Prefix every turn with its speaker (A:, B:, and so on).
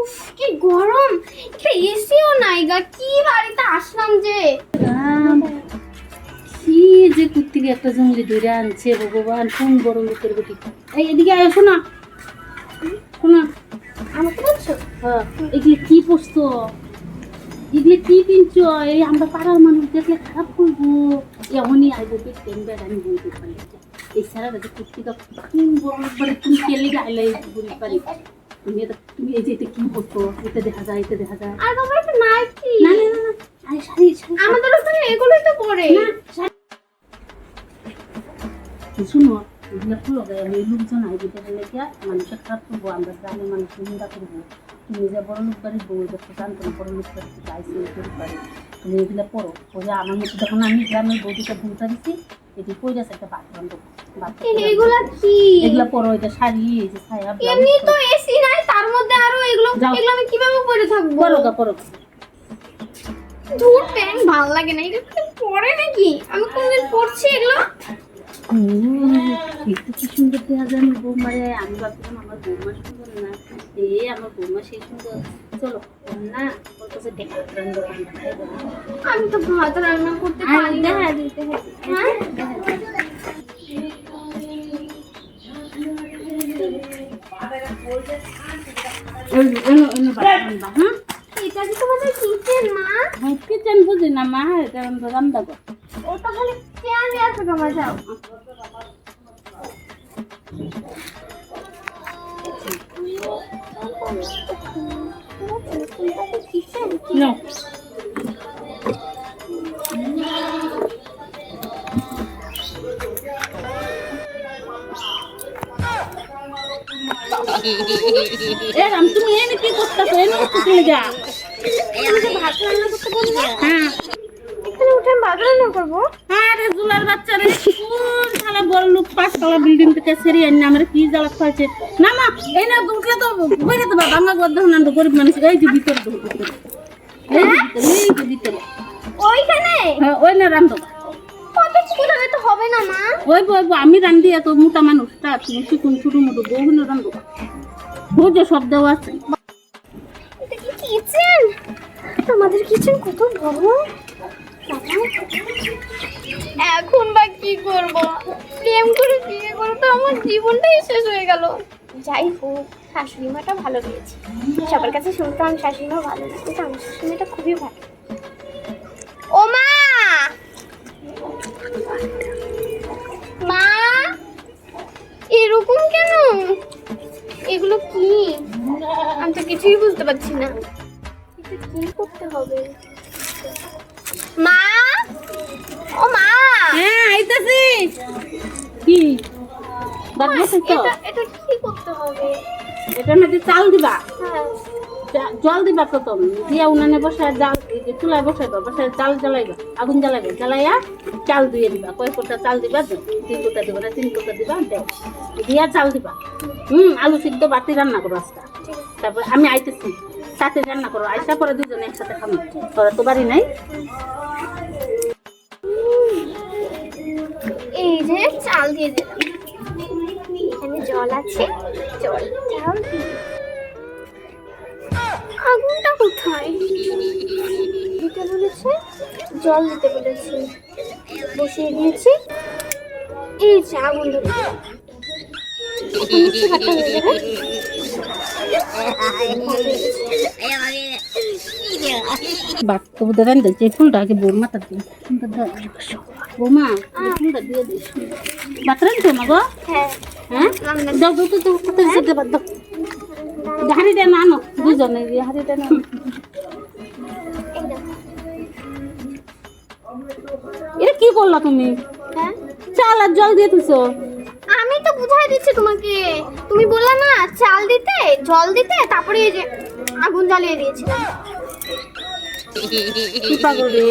A: উফ কি গরম, একটা এসিও নাই গা, কি বাড়িতে আসলাম যে।
B: কি যে কুত্তিকে একটা জঙ্গলি ধরে আনছে ভগবান, কোন বড় লোকের বেটি। এই এদিকে আয়, শোনা শোনা।
A: আমাকে বলছো?
B: হ্যাঁ, এগুলো কি পড়ছো, এগুলো কি কিনছো? এই আমরা পাড়ার মানুষ দেখলে খারাপ করবো। এমনই আইবো পেন ব্যাগ আমি বলতে পারি। এই সারা রাতে কুত্তিকা কোন বড় লোক বাড়ি, তুমি কেলে গাইলে বলতে পারি। তুমি এই যে এটা কি পড়ছো, এটা দেখা যায়, এটা দেখা যায়।
A: আর বাবা এটা নাইটি।
B: না না না না, আরে শাড়ি শাড়ি
A: আমাদের ওখানে এগুলোই তো পরে।
B: না, শুনো, এগুলো খুলো গায়ে আমি লোকজন আইবি দেখে লেগে মানুষের খারাপ করবো, আমরা গ্রামের মানুষ নিন্দা করবো। তুমি যে বড় লোক বাড়ির বউ দেখতে জানতো না, বড় লোক বাড়িতে গাইছে পারি। তুমি এগুলো পড়ো, পরে আমার মতো যখন আমি গ্রামের বউদিকে ভুলতা দিচ্ছি, এটি কই যাচ্ছে একটা বাথরুম দেবো।
A: এগুলা কি?
B: এগুলা পড়ো, এটা শাড়ি, এই যে ছায়া।
A: এমনি তো এসি নাই, তার মধ্যে আরো এগুলো, এগুলো আমি কিভাবে পরে থাকবো?
B: পড়ো গা, পড়ো।
A: ধুর, প্যান্ট ভালো লাগে না, এগুলো কি পরে নাকি? আমি কোনদিন পরছি এগুলো?
B: একটু কি সুন্দর দেখা যায় আমার বৌমারে। আমি ভাবছিলাম আমার বৌমা সুন্দর না, আমার বৌমা সেই সুন্দর। চলো না, ওর কাছে দেখা রান্না করি।
A: আমি তো ভাত রান্না করতে পারি না। হ্যাঁ, এটা কি তোমাদের কিচেন মা?
B: কিচেন বুঝি না মা, এটা রান্না কর।
A: ওটা খালি চেয়ারে আছে তোমার, যাও।
B: No. এরম তুমি এনে কি করতেছো? এনে করতে যা।
A: আমাকে ভাত রান্না করতে বলবো?
B: হ্যাঁ,
A: এখানে উঠে আমি ভাত রান্না করবো?
B: আরে জুলার বাচ্চা রে, কোন শালা বড় লোক 5 তলা বিল্ডিং থেকে সেরি আনি আমরা কি জ্বালা খাইছে। না মা, এই না উঠলে তো বইরে তো বাবা গদ না, তো গরিব মানুষ। এই যে ভিতরে তো, এই যে ভিতরে
A: ওইখানে?
B: হ্যাঁ, ওই না রান্ধো।
A: কত ছোট তো হবে না মা?
B: ওই আমি রান্ধি, এত মোটা মানুষটা তুমি শুকুন ছোটো মোটো বউ না রান্ধো। বুঝো সব দেওয়া আছে।
A: এটা কি কিচেন? আমাদের কিচেন কত বড়। এখন বা কি করব? প্রেম করে বিয়ে করে তো আমার জীবনটাই শেষ হয়ে গেল। যাই হোক, শাশুড়ি মাটা ভালো পেয়েছি। সবার কাছে শুনতাম শাশুড়ি মা ভালো না, কিন্তু আমার শাশুড়ি মাটা খুবই ভালো। ও মা, মা, এরকম কেন? এগুলো কি? আমি তো কিছুই বুঝতে পারছি না। এটা কি করতে হবে? মা, ও মা।
B: হ্যাঁ, আইতাছি। কি বাবা তো?
A: এটা কি করতে হবে?
B: এটা মধ্যে চাল দিবা,
A: হ্যাঁ,
B: জল দিবা প্রথম, দিয়া উনানে বসায় জাল, চুলায় বসাইবা, বসায় চাল জ্বালাইবা, আগুন জ্বালাইবা, জ্বালাইয়া চাল দিয়ে দিবা। কয় কোটা চাল দিবা? 2 কোটা দিবা না 3 কোটা দিবা, দিয়া চাল দিবা। আলু সিদ্ধ বাটি রান্না করো আজকে। তারপর আমি আইতেছি, সাথে রান্না করো। আইসা পরে দুজনে একসাথে খাবো। তোরা তো বাড়ি নাই।
A: এই যে চাল দিয়ে দিলাম, এখানে জল আছে, জল চাল দিয়ে। আগুনটা কোথায়? দিতে বলেছে, জল দিতে বলেছে, বসিয়ে দিয়েছি। এই যে আগুন ধরে
B: বাচ্চা দেন যে ফুলটা আগে বোর মাথা দিই। বৌমা, ফুলটা দিয়ে দিস। ভাত রান্ধছো মা গো?
A: হ্যাঁ,
B: হ্যাঁ, দাও দাও তো কত দিতে বাদ দাও। হাড়িটা না আনো, দুজনে হাড়িটা না। এটা কি করলা তুমি?
A: হ্যাঁ,
B: চাল আর জল দিয়ে দিছো।
A: আমি তো বুঝাই দিচ্ছি তোমাকে, তুমি বললা না চাল দিতে, জল দিতে, তারপরে এই যে আগুন জ্বালিয়ে দিয়েছিলাম।
B: কি পাগল রে,